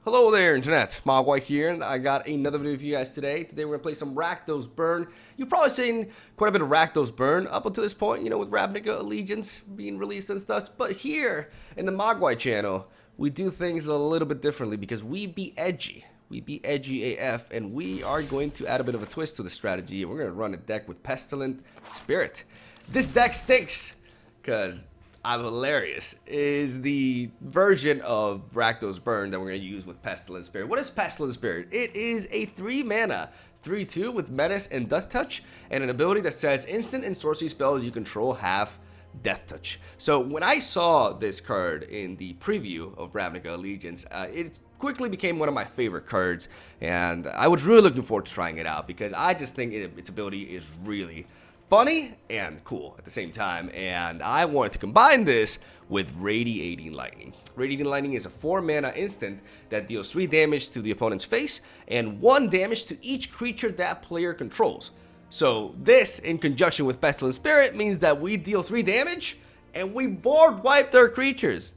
Hello there, Internet. MegaMogwai here, and I got another video for you guys today. Today we're going to play some Rakdos Burn. You've probably seen quite a bit of Rakdos Burn up until this point, you know, with Ravnica Allegiance being released and stuff. But here, in the MegaMogwai channel, we do things a little bit differently because we be edgy. We be edgy AF, and we are going to add a bit of a twist to the strategy. And we're going to run a deck with Pestilent Spirit. This deck stinks, because I'm hilarious, is the version of Rakdos Burn that we're going to use with Pestilent Spirit. What is Pestilent Spirit? It is a 3-mana, 3/2 with Menace and Death Touch, and an ability that says instant and sorcery spells you control have Death Touch. So when I saw this card in the preview of Ravnica Allegiance, it quickly became one of my favorite cards, and I was really looking forward to trying it out because I just think its ability is really funny and cool at the same time, and I wanted to combine this with Radiating Lightning. Radiating Lightning is a 4-mana instant that deals 3 damage to the opponent's face and 1 damage to each creature that player controls. So this, in conjunction with Pestilent Spirit, means that we deal 3 damage and we board wipe their creatures,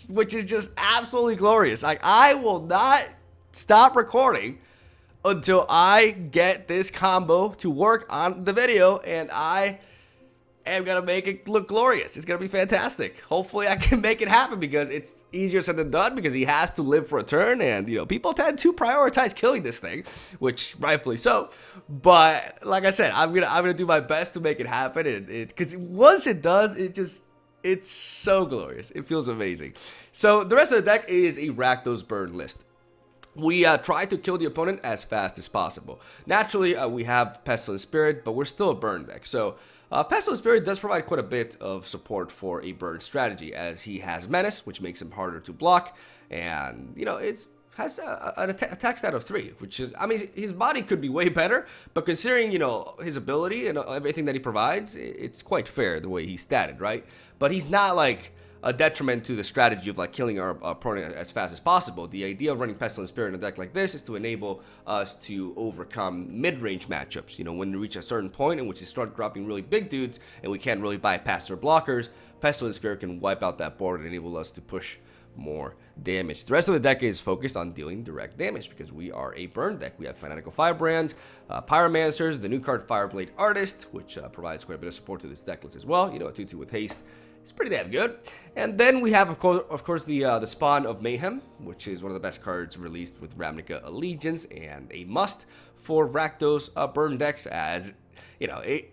which is just absolutely glorious. Like, I will not stop recording until I get this combo to work on the video, and I am gonna make it look glorious. It's gonna be fantastic. Hopefully I can make it happen because it's easier said than done because he has to live for a turn, and you know, people tend to prioritize killing this thing, which rightfully so. But like I said, I'm gonna do my best to make it happen, and because once it does, it's so glorious. It feels amazing. So the rest of the deck is a Rakdos Burn list. We try to kill the opponent as fast as possible. Naturally, we have Pestilent Spirit, but we're still a burn deck. So Pestilent Spirit does provide quite a bit of support for a burn strategy, as he has Menace, which makes him harder to block, and you know, it has an attack stat of 3, which is, I mean, his body could be way better, but considering, you know, his ability and everything that he provides, it's quite fair the way he's statted, right? But he's not like a detriment to the strategy of like killing our opponent as fast as possible. The idea of running Pestilent Spirit in a deck like this is to enable us to overcome mid-range matchups. You know, when we reach a certain point in which you start dropping really big dudes and we can't really bypass their blockers, Pestilent Spirit can wipe out that board and enable us to push more damage. The rest of the deck is focused on dealing direct damage because we are a burn deck. We have Fanatical Firebrands, Pyromancers, the new card Fireblade Artist, which provides quite a bit of support to this deck list as well. You know, a 2/2 with haste. It's pretty damn good. And then we have, of course, the Spawn of Mayhem, which is one of the best cards released with Ravnica Allegiance, and a must for Rakdos burn decks, as you know, it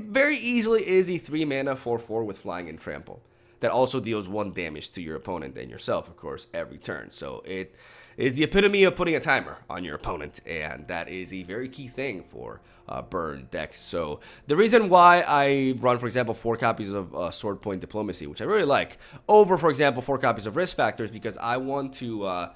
very easily is a 3-mana 4/4 with Flying and Trample that also deals 1 damage to your opponent and yourself, of course, every turn. So it is the epitome of putting a timer on your opponent, and that is a very key thing for burn decks. So the reason why I run, for example, 4 copies of Sword Point Diplomacy, which I really like, over, for example, 4 copies of Risk Factors, because I want to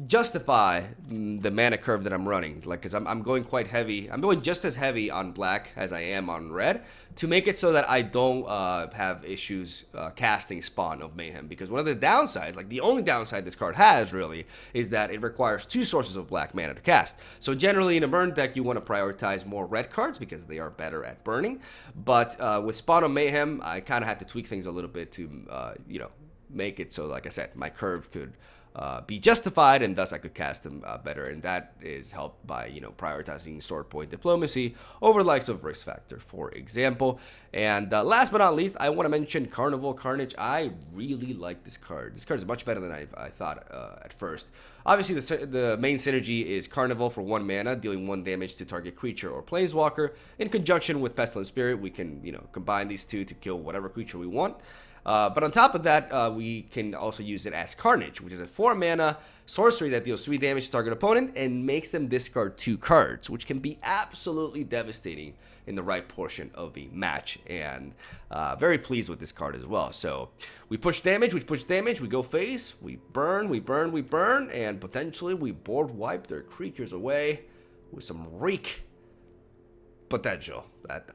justify the mana curve that I'm running, like, because I'm going quite heavy. I'm going just as heavy on black as I am on red to make it so that I don't have issues casting Spawn of Mayhem, because one of the downsides, like the only downside this card has really, is that it requires 2 sources of black mana to cast. So generally in a burn deck you want to prioritize more red cards because they are better at burning, but with Spawn of Mayhem I kind of had to tweak things a little bit to you know, make it so, like I said, my curve could be justified, and thus I could cast them better, and that is helped by, you know, prioritizing Sword Point Diplomacy over the likes of Risk Factor, for example. And last but not least, I want to mention Carnival Carnage. I really like this card. This card is much better than I thought at first. Obviously, the main synergy is Carnival for 1 mana, dealing 1 damage to target creature or planeswalker. In conjunction with Pestilent Spirit, we can, you know, combine these two to kill whatever creature we want. But on top of that, we can also use it as Carnage, which is a 4-mana sorcery that deals 3 damage to target opponent and makes them discard 2 cards, which can be absolutely devastating in the right portion of the match. And very pleased with this card as well. So we push damage, we go face, we burn, and potentially we board wipe their creatures away with some reek potential.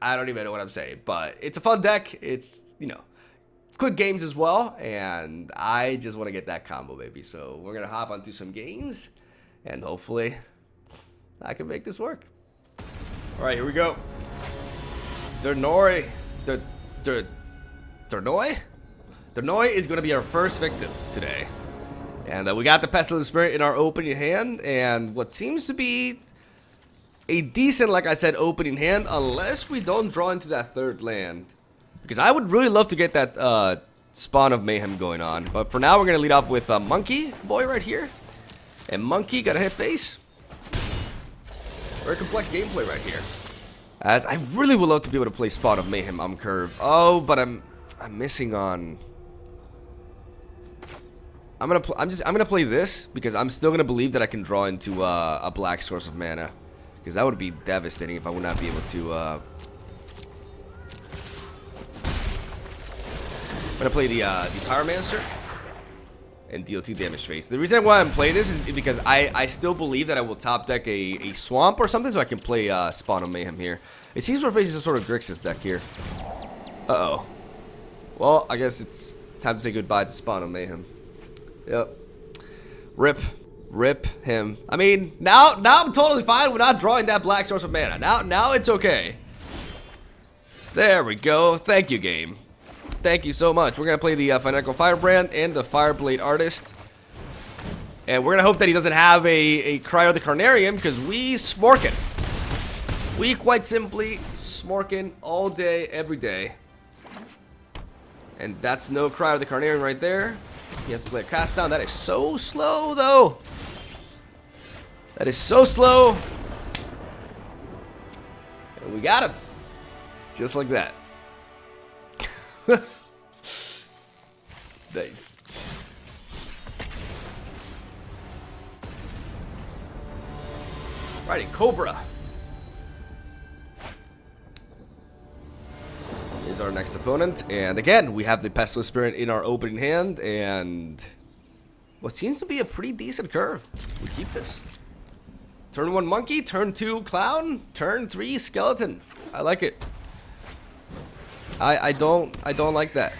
I don't even know what I'm saying, but it's a fun deck. It's, you know, quick games as well, and I just want to get that combo, baby. So we're gonna hop onto some games, and hopefully I can make this work. All right, here we go. Dernoi is gonna be our first victim today, And we got the Pestilent Spirit in our opening hand, and what seems to be a decent, like I said, opening hand, unless we don't draw into that third land. Because I would really love to get that Spawn of Mayhem going on. But for now, we're going to lead off with Monkey Boy right here. And Monkey got a hit face. Very complex gameplay right here. As I really would love to be able to play Spawn of Mayhem on curve. Oh, but I'm missing on... I'm gonna play this because I'm still gonna believe that I can draw into a black source of mana, because that would be devastating if I would not be able to. I'm gonna play the Pyromancer and deal 2 damage face. The reason why I'm playing this is because I still believe that I will top deck a swamp or something, so I can play Spawn of Mayhem here. It seems we're facing some sort of Grixis deck here. Uh-oh. Well, I guess it's time to say goodbye to Spawn of Mayhem. Yep. Rip him. I mean, now I'm totally fine with not drawing that black source of mana. Now it's okay. There we go. Thank you, game. Thank you so much. We're gonna play the Fanatical Firebrand and the Fireblade Artist, and we're gonna hope that he doesn't have a Cryo the Carnarium, because we smorkin'. We quite simply smorkin' all day, every day. And that's no Cryo the Carnarium right there. He has to play a cast down. That is so slow, though. That is so slow. And we got him. Just like that. Nice. Alrighty, Cobra is our next opponent, and again we have the Pestilent Spirit in our opening hand, and what seems to be a pretty decent curve. We keep this. Turn 1 Monkey, turn 2 Clown, turn 3 Skeleton. I like it. I don't like that.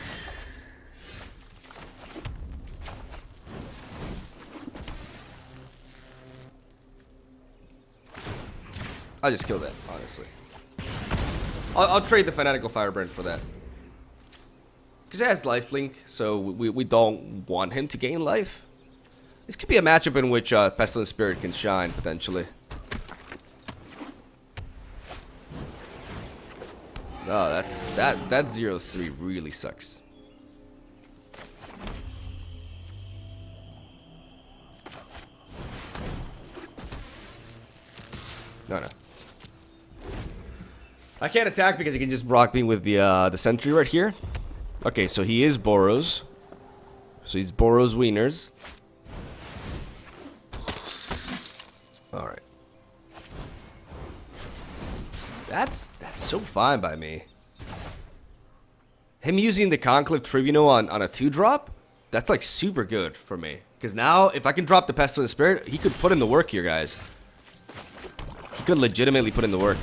I'll just kill that, honestly. I'll trade the Fanatical Firebrand for that. Because it has lifelink, so we don't want him to gain life. This could be a matchup in which Pestilent Spirit can shine, potentially. Oh, that 0-3 really sucks. No. I can't attack because he can just block me with the sentry right here. Okay, so he is Boros. So he's Boros Wieners. Alright. That's so fine by me. Him using the Conclave Tribunal on a 2-drop? That's like super good for me. Because now, if I can drop the Pestilent Spirit, he could put in the work here, guys. He could legitimately put in the work.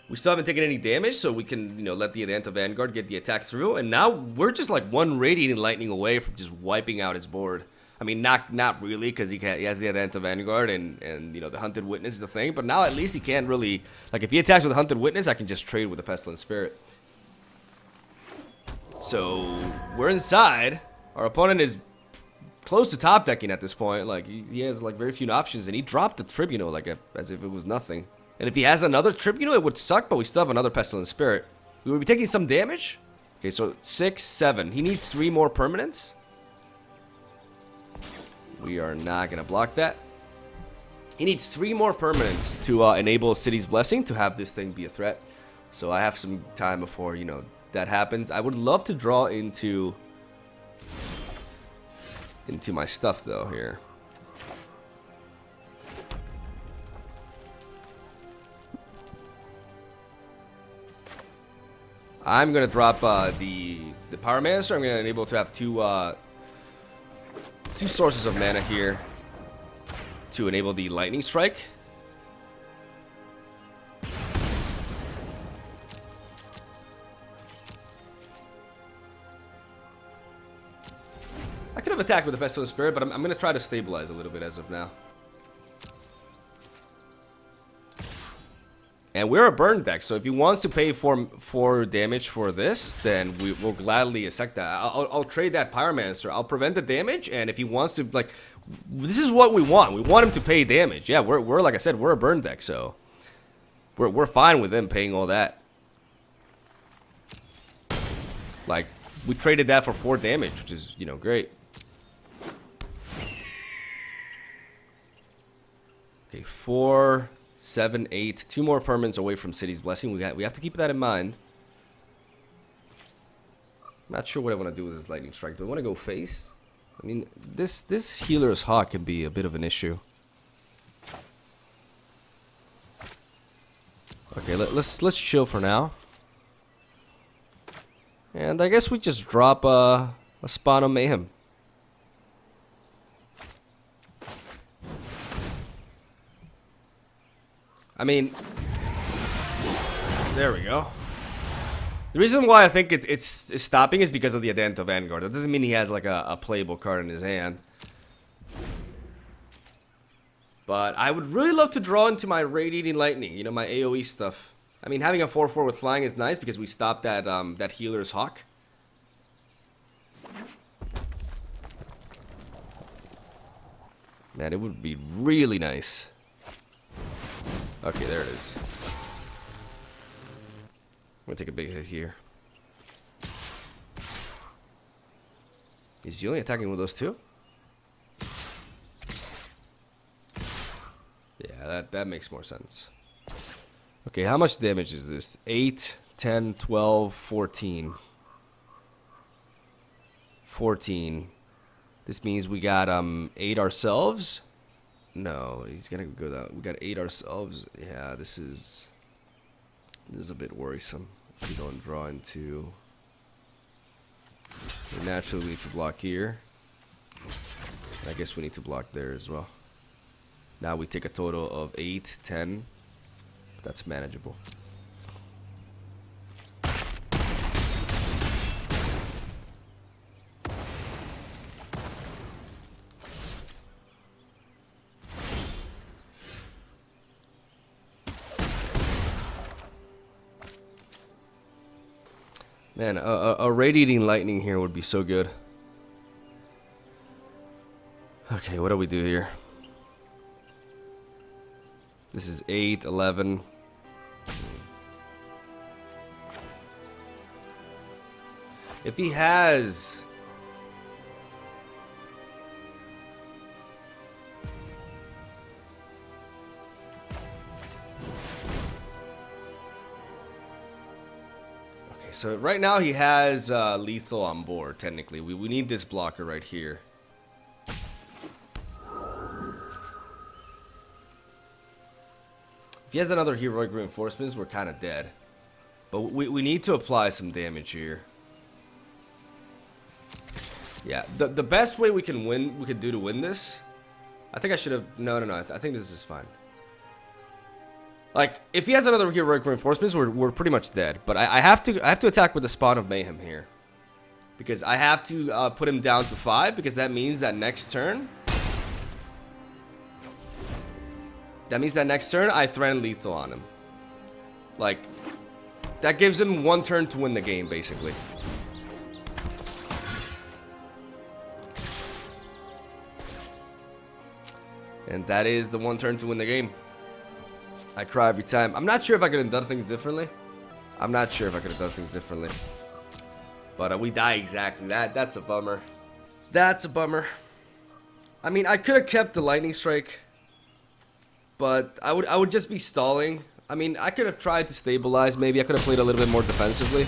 We still haven't taken any damage, so we can, you know, let the Adanta Vanguard get the attack through. And now we're just like 1 Radiating Lightning away from just wiping out his board. I mean, not really, because he has the Adanta Vanguard and you know, the Hunted Witness is the thing. But now at least he can't really, like, if he attacks with the Hunted Witness, I can just trade with the Pestilent Spirit. So we're inside. Our opponent is close to top decking at this point. Like, he has like very few options, and he dropped the Tribunal like as if it was nothing. And if he has another Tribunal, it would suck, but we still have another Pestilent Spirit. We would be taking some damage. Okay, so 6, 7. He needs 3 more permanents. We are not going to block that. He needs 3 more permanents to enable City's Blessing to have this thing be a threat. So I have some time before, you know, that happens. I would love to draw into my stuff, though, here. I'm gonna drop the Pyromancer. I'm gonna enable to have two sources of mana here to enable the Lightning Strike. I could have attacked with the Pestilent Spirit, but I'm gonna try to stabilize a little bit as of now. And we're a burn deck, so if he wants to pay for damage for this, then we will gladly accept that. I'll trade that Pyromancer. I'll prevent the damage, and if he wants to, like, this is what we want. We want him to pay damage. Yeah, we're like I said, we're a burn deck, so we're fine with him paying all that. Like, we traded that for 4 damage, which is, you know, great. Okay, 4, 7, 8. 2 more permanents away from City's Blessing. We have to keep that in mind. I'm not sure what I want to do with this Lightning Strike. Do I want to go face? I mean, this Healer's Hawk can be a bit of an issue. Okay, let's chill for now. And I guess we just drop a Spawn of Mayhem. I mean, there we go. The reason why I think it's stopping is because of the Adento Vanguard. That doesn't mean he has like a playable card in his hand. But I would really love to draw into my Radiating Lightning, you know, my AoE stuff. I mean, having a 4/4 with flying is nice because we stopped that that Healer's Hawk. Man, it would be really nice. Okay, there it is. I'm gonna take a big hit here. Is he only attacking with those 2? Yeah, that makes more sense. Okay, how much damage is this? 8, 10, 12, 14. 14. This means we got 8 ourselves. No, he's gonna go down. We got 8 ourselves. Yeah, this is a bit worrisome. If we don't draw into, we naturally need to block here. I guess we need to block there as well. Now we take a total of 8, 10. That's manageable. Man, a Radiating Lightning here would be so good. Okay, what do we do here? This is 8, 11. If he has... Okay, so right now he has lethal on board, technically. We need this blocker right here. If he has another Heroic Reinforcements, we're kind of dead. But we need to apply some damage here. Yeah, the best way we can do to win this, I think I should have, no, I think this is fine. Like, if he has another Heroic Reinforcements, we're pretty much dead. But I have to attack with the Spawn of Mayhem here. Because I have to put him down to 5, because that means that next turn... I threaten lethal on him. Like, that gives him 1 turn to win the game, basically. And that is the 1 turn to win the game. I cry every time. I'm not sure if I could have done things differently. But we die exactly. That's a bummer. That's a bummer. I mean, I could have kept the Lightning Strike. But I would just be stalling. I mean, I could have tried to stabilize. Maybe I could have played a little bit more defensively.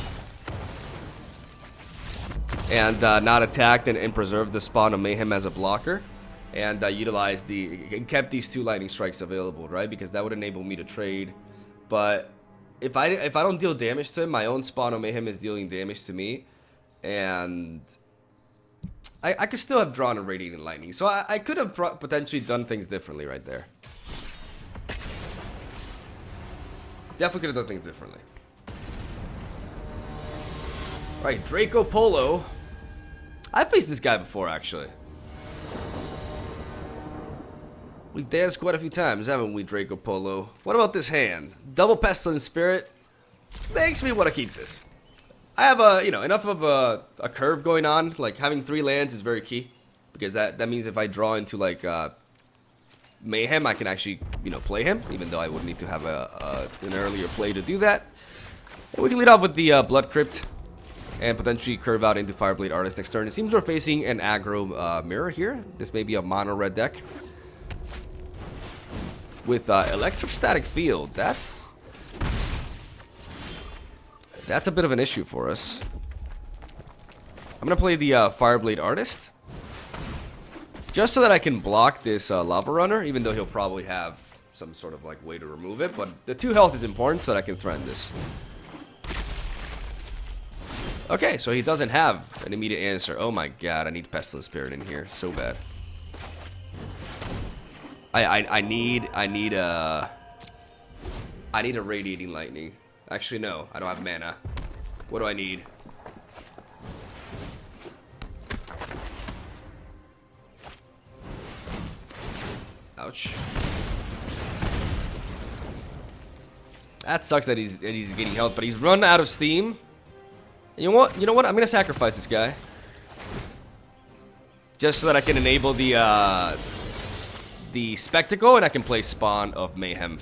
And not attacked and preserved the Spawn of Mayhem as a blocker. And utilized kept these 2 Lightning Strikes available, right? Because that would enable me to trade. But if I don't deal damage to him, my own Spawn of Mayhem is dealing damage to me. And I could still have drawn a Radiating Lightning. So I could have potentially done things differently right there. Definitely could have done things differently. Alright, Draco Polo. I've faced this guy before, actually. We've danced quite a few times, haven't we, Draco Polo? What about this hand? Double Pestilent Spirit makes me want to keep this. I have enough of a curve going on. Like having 3 lands is very key, because that means if I draw into like Mayhem, I can actually play him, even though I would need to have an earlier play to do that. And we can lead off with the Blood Crypt and potentially curve out into Fireblade Artist next turn. It seems we're facing an aggro mirror here. This may be a mono red deck with Electrostatic Field. That's a bit of an issue for us. I'm gonna play the Fireblade Artist, just so that I can block this Lava Runner, even though he'll probably have some sort of like way to remove it. But the 2 health is important so that I can threaten this. Okay, so he doesn't have an immediate answer. Oh my god, I need Pestilent Spirit in here so bad. I need a Radiating Lightning. Actually, no, I don't have mana. What do I need? Ouch. That sucks that he's getting health, but he's run out of steam. You know what? I'm gonna sacrifice this guy, just so that I can enable the spectacle, and I can play Spawn of Mayhem.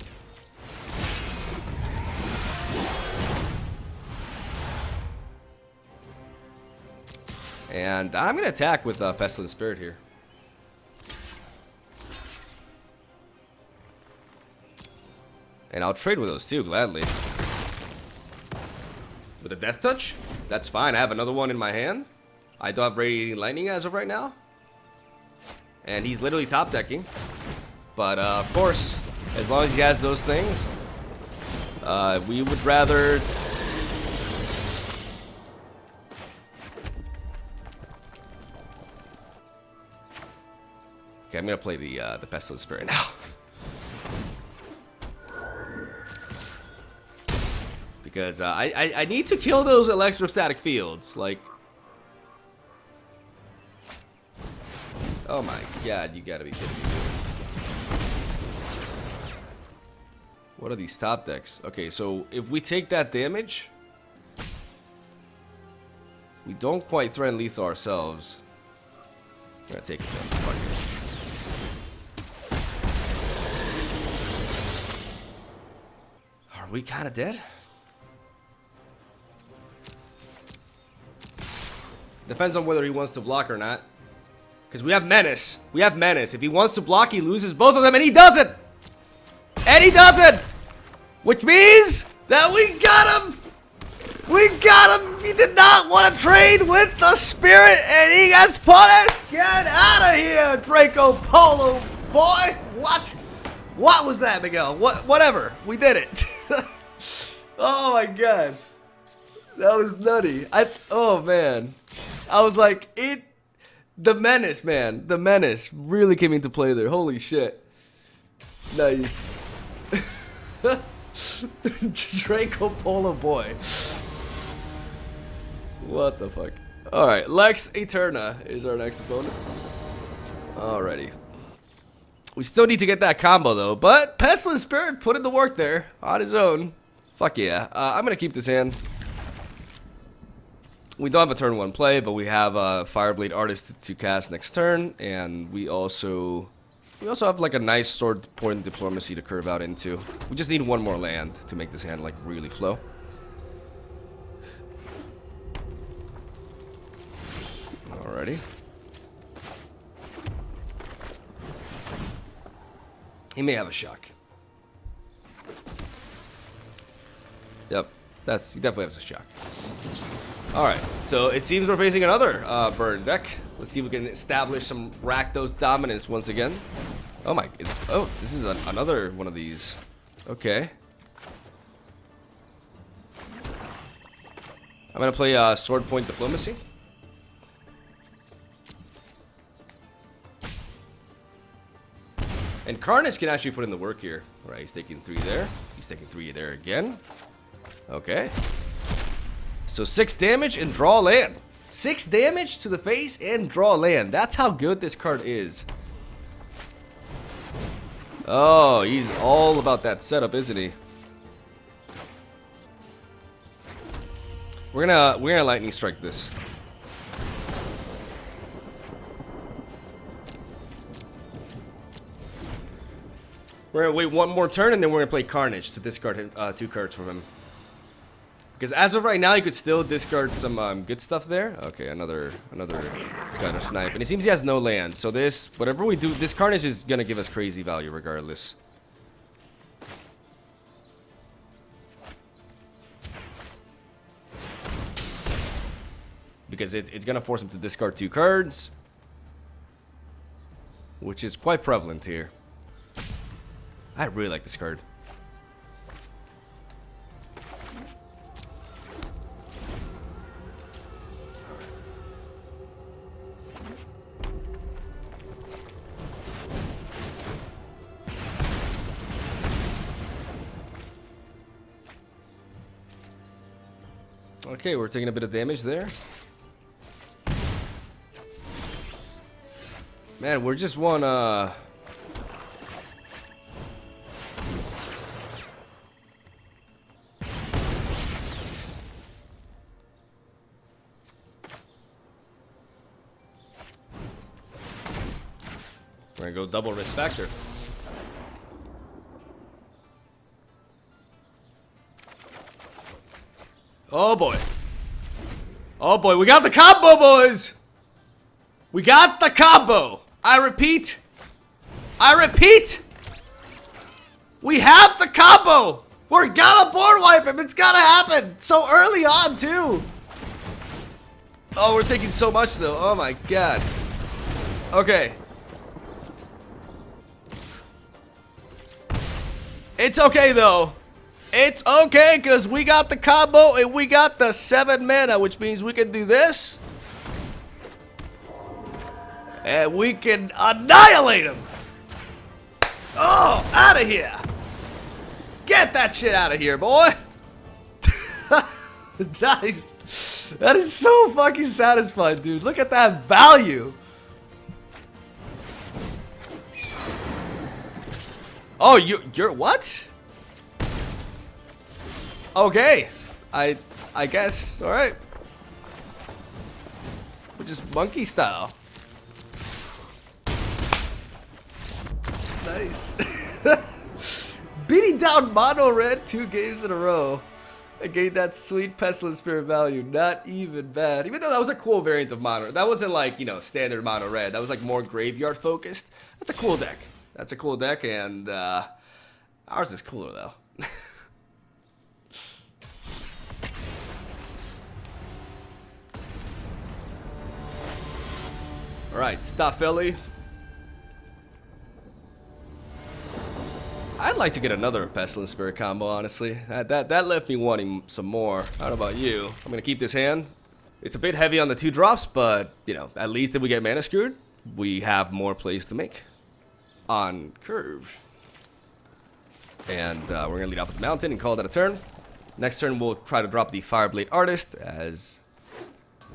And I'm gonna attack with Pestilent Spirit here. And I'll trade with those too, gladly. With a Death Touch? That's fine. I have another one in my hand. I don't have Radiating Lightning as of right now. And he's literally top decking. But of course, as long as he has those things, we would rather... Okay, I'm gonna play the Pestilent Spirit now. Because I need to kill those Electrostatic Fields. Like, oh my god, you gotta be kidding me. What are these top decks? Okay, so if we take that damage, we don't quite threaten lethal ourselves. We're gonna take it down. Fuck it. Are we kind of dead? Depends on whether he wants to block or not. Because we have Menace. We have Menace. If he wants to block, he loses both of them, and he doesn't! And he doesn't! Which means that we got him! We got him! He did not want to trade with the Spirit, and he gets punished! Get out of here, Draco Polo boy! What? What was that, Miguel? Whatever. We did it. Oh my god. That was nutty. Oh man. I was like, the Menace, man. The Menace really came into play there. Holy shit. Nice. Draco Polo boy. What the fuck? Alright, Lex Eterna is our next opponent. Alrighty. We still need to get that combo though, but Pestilent Spirit put in the work there on his own. Fuck yeah. I'm gonna keep this hand. We don't have a turn 1 play, but we have a Fireblade Artist to cast next turn, and we also have like a nice Sword Point Diplomacy to curve out into. We just need 1 more land to make this hand like really flow. Alrighty. He may have a shock. Yep, he definitely has a shock. Alright, so it seems we're facing another burn deck. Let's see if we can establish some Rakdos dominance once again. Oh my, oh, this is another one of these. Okay. I'm gonna play Sword Point Diplomacy. And Carnage can actually put in the work here. Alright, he's taking 3 there. He's taking 3 there again. Okay. So 6 damage and draw land. 6 damage to the face and draw land. That's how good this card is. Oh, he's all about that setup, isn't he? We're gonna lightning strike this. We're gonna wait one more turn and then we're gonna play Carnage to discard 2 cards from him. Because as of right now, you could still discard some good stuff there. Okay, another Gutter Snipe, and it seems he has no land. So this, whatever we do, this Carnage is gonna give us crazy value regardless. Because it's gonna force him to discard 2 cards, which is quite prevalent here. I really like this card. Okay, we're taking a bit of damage there. Man, we're just one, We're gonna go double risk factor. Oh boy. Oh boy, we got the combo, boys! We got the combo! I repeat! We have the combo! We're gonna board wipe him! It's gotta happen! So early on, too! Oh, we're taking so much, though. Oh my god. Okay. It's okay, though. It's okay, because we got the combo and we got the 7 mana, which means we can do this. And we can annihilate him. Oh, out of here. Get that shit out of here, boy. Nice. That is so fucking satisfying, dude. Look at that value. Oh, you're what? Okay, I guess. All right, we're just monkey style. Nice. Beating down mono red 2 games in a row and getting that sweet Pestilent Spirit value. Not even bad. Even though that was a cool variant of mono. That wasn't like, you know, standard mono red. That was like more graveyard focused. That's a cool deck. That's a cool deck, and ours is cooler though. Alright, Staffelli. I'd like to get another Pestilent Spirit combo, honestly. That left me wanting some more. I don't know about you. I'm gonna keep this hand. It's a bit heavy on the 2 drops, but, you know, at least if we get mana screwed, we have more plays to make on curve. And we're gonna lead off with the Mountain and call that a turn. Next turn, we'll try to drop the Fireblade Artist, as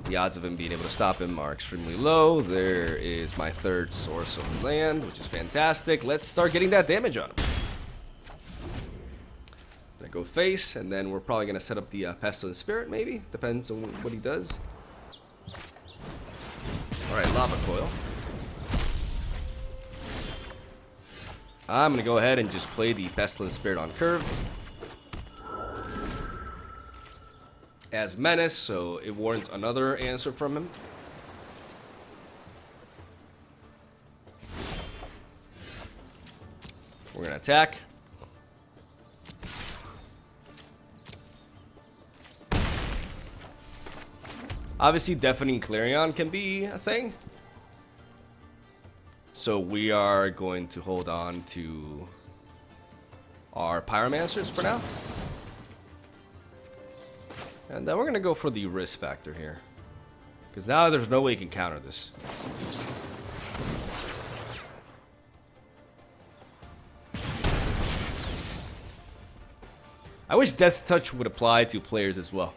the odds of him being able to stop him are extremely low. There is my 3rd source of land, which is fantastic. Let's start getting that damage on him. I go face, and then we're probably going to set up the Pestilent Spirit, maybe. Depends on what he does. Alright, Lava Coil. I'm going to go ahead and just play the Pestilent Spirit on curve as Menace, so it warrants another answer from him. We're going to attack. Obviously, Deafening Clarion can be a thing. So we are going to hold on to our Pyromancers for now. And then we're going to go for the risk factor here. Because now there's no way you can counter this. I wish Death Touch would apply to players as well.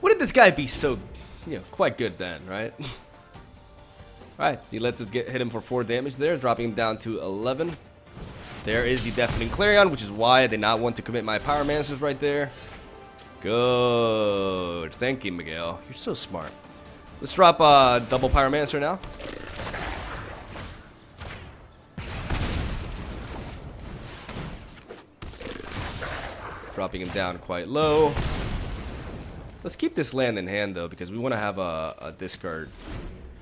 Wouldn't this guy be so, you know, quite good then, right? Alright, he lets us hit him for 4 damage there, dropping him down to 11. There is the Deafening Clarion, which is why I did not want to commit my Pyromancers right there. Good. Thank you, Miguel. You're so smart. Let's drop double Pyromancer now. Dropping him down quite low. Let's keep this land in hand, though, because we want to have a discard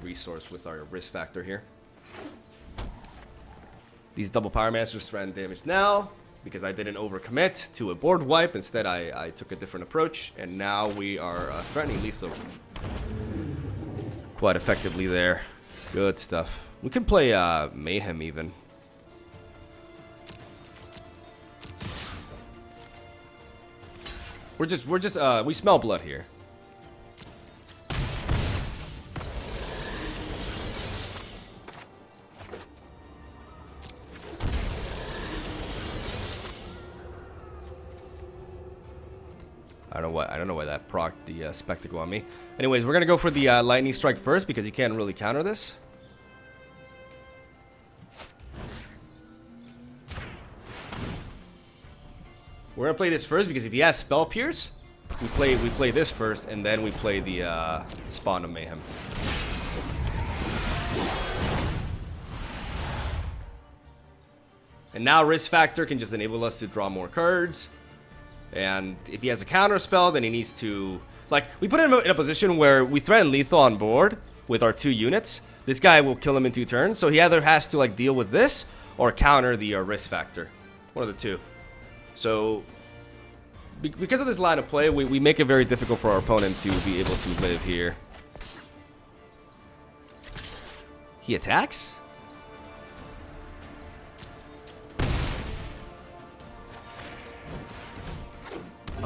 resource with our risk factor here. These double Pyromancers threaten damage now, because I didn't overcommit to a board wipe. Instead, I took a different approach, and now we are threatening lethal quite effectively there. Good stuff. We can play Mayhem even. We smell blood here. I don't know why that procced the spectacle on me. Anyways, we're gonna go for the lightning strike first because you can't really counter this. We're gonna play this first because if he has Spell Pierce, we play this first, and then we play the Spawn of Mayhem. And now Risk Factor can just enable us to draw more cards. And if he has a counter spell, then he needs to... Like, we put him in a position where we threaten lethal on board with our 2 units. This guy will kill him in 2 turns, so he either has to, like, deal with this or counter the Risk Factor. One of the 2. So, because of this line of play, we make it very difficult for our opponent to be able to live here. He attacks?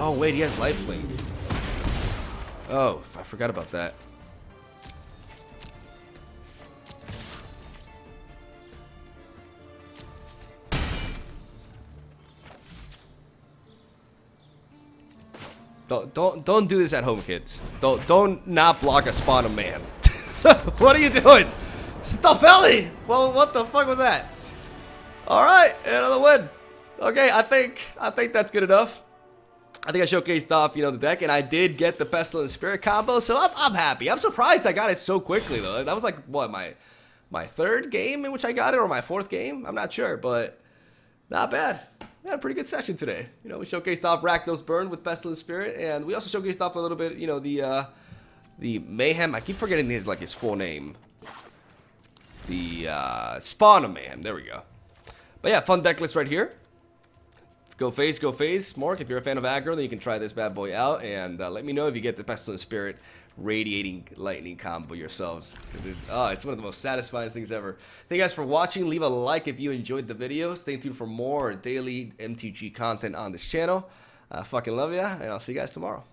Oh, wait, he has lifelink. Oh, I forgot about that. Don't do this at home, kids. Don't not block a Spawn of Man. What are you doing? Stuffelli! Well, what the fuck was that? All right, another win. Okay, I think that's good enough. I think I showcased off, you know, the deck, and I did get the Pestilent Spirit combo, so I'm happy. I'm surprised I got it so quickly, though. That was like, what, my 3rd game in which I got it, or my 4th game? I'm not sure, but not bad. We had a pretty good session today. You know, we showcased off Rakdos Burn with Pestilent Spirit, and we also showcased off a little bit, you know, the Mayhem. I keep forgetting his full name. The Spawn of Mayhem. There we go. But yeah, fun deck list right here. Go phase. Mark, if you're a fan of aggro, then you can try this bad boy out. And let me know if you get the Pestilent Spirit Radiating Lightning combo yourselves. It's one of the most satisfying things ever. Thank you guys for watching. Leave a like if you enjoyed the video. Stay tuned for more daily MTG content on this channel. I fucking love ya, and I'll see you guys tomorrow.